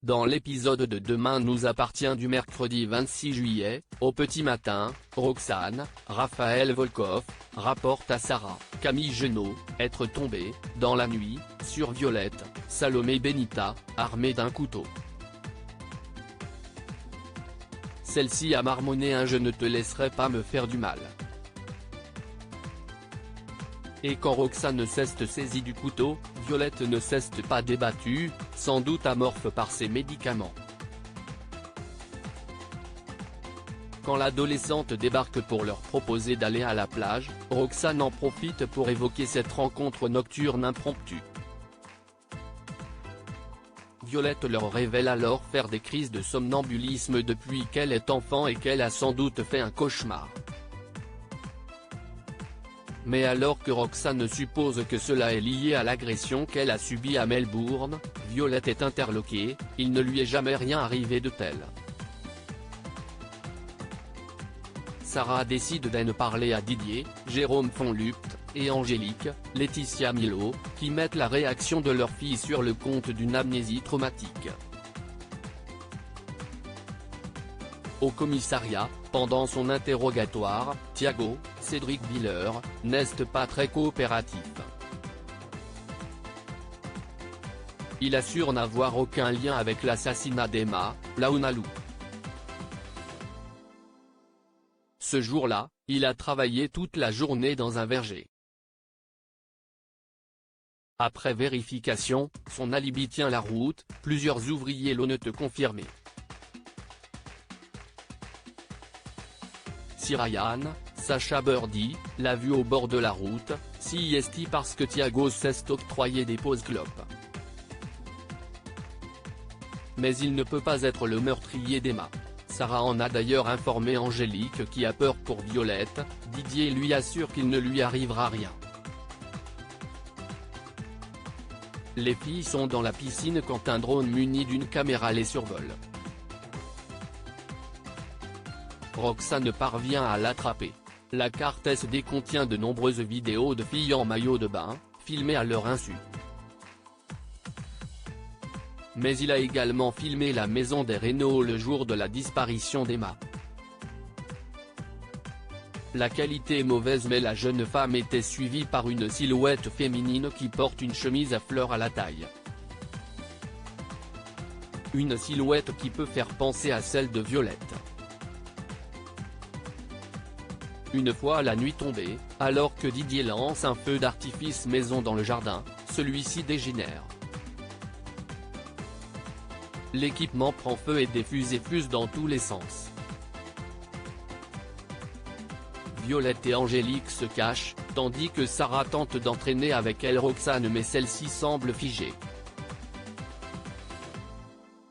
Dans l'épisode de Demain nous appartient du mercredi 26 juillet, au petit matin, Roxane, Raphaël Volkoff, rapporte à Sarah, Camille Genot, être tombée, dans la nuit, sur Violette, Salomé Benita, armée d'un couteau. Celle-ci a marmonné un « je ne te laisserai pas me faire du mal ». Et quand Roxane cesse saisie du couteau, Violette ne cesse pas débattue, sans doute amorphe par ses médicaments. Quand l'adolescente débarque pour leur proposer d'aller à la plage, Roxane en profite pour évoquer cette rencontre nocturne impromptue. Violette leur révèle alors faire des crises de somnambulisme depuis qu'elle est enfant et qu'elle a sans doute fait un cauchemar. Mais alors que Roxane suppose que cela est lié à l'agression qu'elle a subie à Melbourne, Violette est interloquée, il ne lui est jamais rien arrivé de tel. Sarah décide d'en parler à Didier, Jérôme Fonlupt, et Angélique, Laetitia Milo, qui mettent la réaction de leur fille sur le compte d'une amnésie traumatique. Au commissariat, pendant son interrogatoire, Thiago, Cédric Villers, n'est pas très coopératif. Il assure n'avoir aucun lien avec l'assassinat d'Emma, Launalou. Ce jour-là, il a travaillé toute la journée dans un verger. Après vérification, son alibi tient la route, plusieurs ouvriers l'ont confirmé. Si Ryan, Sacha Birdie, l'a vu au bord de la route, si est parce que Thiago cesse d'octroyer des pauses clopes. Mais il ne peut pas être le meurtrier d'Emma. Sarah en a d'ailleurs informé Angélique qui a peur pour Violette, Didier lui assure qu'il ne lui arrivera rien. Les filles sont dans la piscine quand un drone muni d'une caméra les survole. Roxane parvient à l'attraper. La carte SD contient de nombreuses vidéos de filles en maillot de bain, filmées à leur insu. Mais il a également filmé la maison des Reynaud le jour de la disparition d'Emma. La qualité est mauvaise mais la jeune femme était suivie par une silhouette féminine qui porte une chemise à fleurs à la taille. Une silhouette qui peut faire penser à celle de Violette. Une fois la nuit tombée, alors que Didier lance un feu d'artifice maison dans le jardin, celui-ci dégénère. L'équipement prend feu et des fusées fusent dans tous les sens. Violette et Angélique se cachent, tandis que Sarah tente d'entraîner avec elle Roxane mais celle-ci semble figée.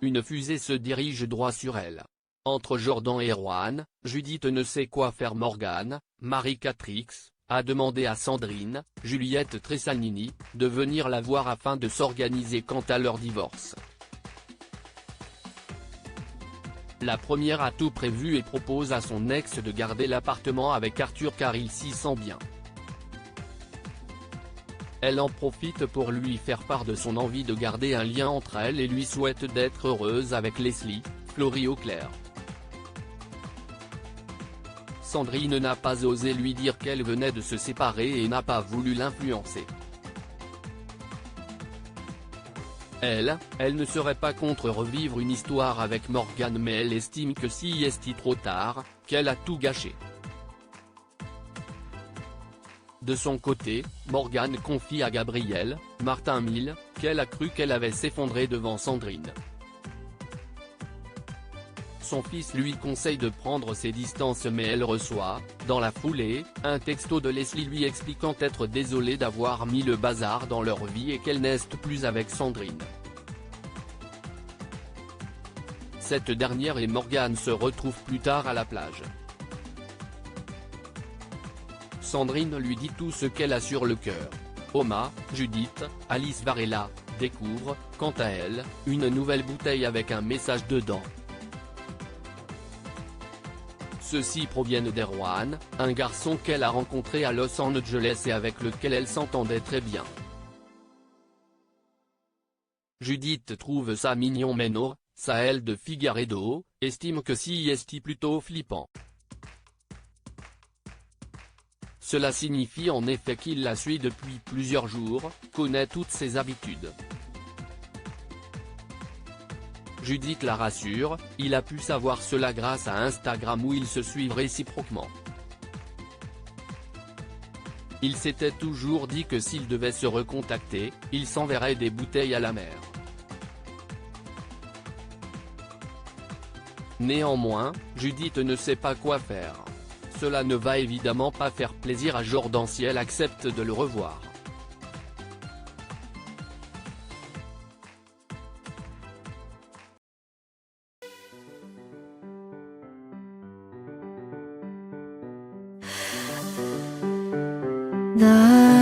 Une fusée se dirige droit sur elle. Entre Jordan et Roanne, Judith ne sait quoi faire. Morgane, Marie-Catrix, a demandé à Sandrine, Juliette Tressanini, de venir la voir afin de s'organiser quant à leur divorce. La première a tout prévu et propose à son ex de garder l'appartement avec Arthur car il s'y sent bien. Elle en profite pour lui faire part de son envie de garder un lien entre elles et lui souhaite d'être heureuse avec Leslie, Florie Auclair. Sandrine n'a pas osé lui dire qu'elle venait de se séparer et n'a pas voulu l'influencer. Elle ne serait pas contre revivre une histoire avec Morgane mais elle estime que si est trop tard, qu'elle a tout gâché. De son côté, Morgane confie à Gabriel, Martin Mille, qu'elle a cru qu'elle avait s'effondré devant Sandrine. Son fils lui conseille de prendre ses distances mais elle reçoit, dans la foulée, un texto de Leslie lui expliquant être désolée d'avoir mis le bazar dans leur vie et qu'elle n'est plus avec Sandrine. Cette dernière et Morgane se retrouvent plus tard à la plage. Sandrine lui dit tout ce qu'elle a sur le cœur. Oma, Judith, Alice Varela, découvrent, quant à elle, une nouvelle bouteille avec un message dedans. Ceux-ci proviennent d'Erwan, un garçon qu'elle a rencontré à Los Angeles et avec lequel elle s'entendait très bien. Judith trouve ça mignon mais non, Sahel de Figueiredo, estime que si est plutôt flippant. Cela signifie en effet qu'il la suit depuis plusieurs jours, connaît toutes ses habitudes. Judith la rassure, il a pu savoir cela grâce à Instagram où ils se suivent réciproquement. Il s'était toujours dit que s'ils devaient se recontacter, ils s'enverraient des bouteilles à la mer. Néanmoins, Judith ne sait pas quoi faire. Cela ne va évidemment pas faire plaisir à Jordan si elle accepte de le revoir. 나